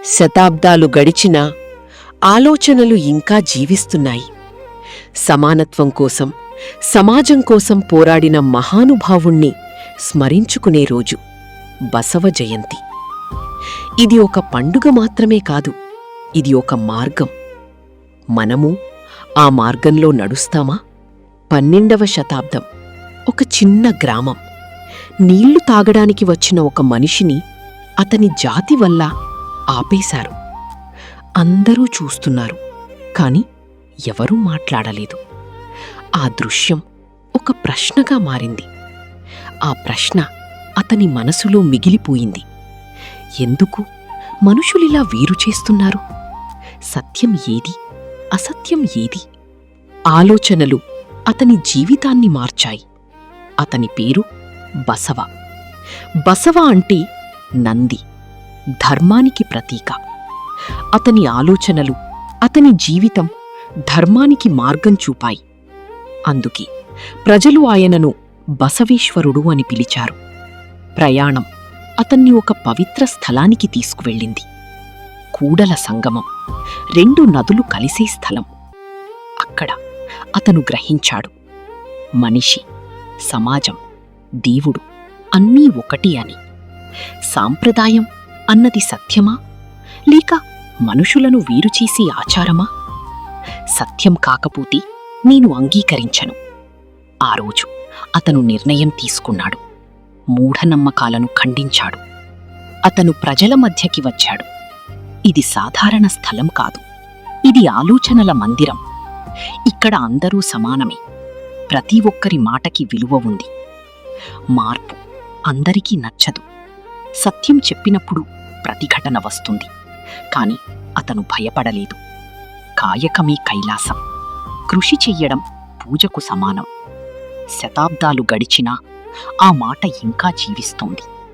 శతాబ్దాలు గడిచినా ఆలోచనలు ఇంకా జీవిస్తున్నాయి. సమానత్వం కోసం, సమాజం కోసం పోరాడిన మహానుభావుణ్ణి స్మరించుకునే రోజు బసవ జయంతి. ఇది ఒక పండుగ మాత్రమే కాదు, ఇది ఒక మార్గం. మనము ఆ మార్గంలో నడుస్తామా? 12వ శతాబ్దం. ఒక చిన్న గ్రామం. నీళ్లు తాగడానికి వచ్చిన ఒక మనిషిని అతని జాతి వల్ల ఆపేశారు. అందరూ చూస్తున్నారు, కాని ఎవరూ మాట్లాడలేదు. ఆ దృశ్యం ఒక ప్రశ్నగా మారింది. ఆ ప్రశ్న అతని మనసులో మిగిలిపోయింది. ఎందుకు మనుషులిలా వేరు చేస్తున్నారు? సత్యం ఏది, అసత్యం ఏది? ఆలోచనలు అతని జీవితాన్ని మార్చాయి. అతని పేరు బసవ. బసవ అంటే నంది, ధర్మానికి ప్రతీక. అతని ఆలోచనలు, అతని జీవితం ధర్మానికి మార్గం చూపాయి. అందుకే ప్రజలు ఆయనను బసవేశ్వరుడు అని పిలిచారు. ప్రయాణం అతన్ని ఒక పవిత్ర స్థలానికి తీసుకువెళ్ళింది. కూడల సంగమం, 2 నదులు కలిసే స్థలం. అక్కడ అతను గ్రహించాడు, మనిషి, సమాజం, దేవుడు అన్నీ ఒకటి అని. సాంప్రదాయం అన్నది సత్యమా, లేక మనుషులను వేరుచేసే ఆచారమా? సత్యం కాకపోతే నేను అంగీకరించను. ఆ రోజు అతను నిర్ణయం తీసుకున్నాడు. మూఢనమ్మకాలను ఖండించాడు. అతను ప్రజల మధ్యకి వచ్చాడు. ఇది సాధారణ స్థలం కాదు, ఇది ఆలోచనల మందిరం. ఇక్కడ అందరూ సమానమే. ప్రతి ఒక్కరి మాటకి విలువ ఉంది. మార్పు అందరికీ నచ్చదు. సత్యం చెప్పినప్పుడు ప్రతిఘటన వస్తుంది. కాని అతను భయపడలేదు. కాయకమే కైలాసం. కృషి చెయ్యడం పూజకు సమానం. శతాబ్దాలు గడిచినా ఆ మాట ఇంకా జీవిస్తోంది.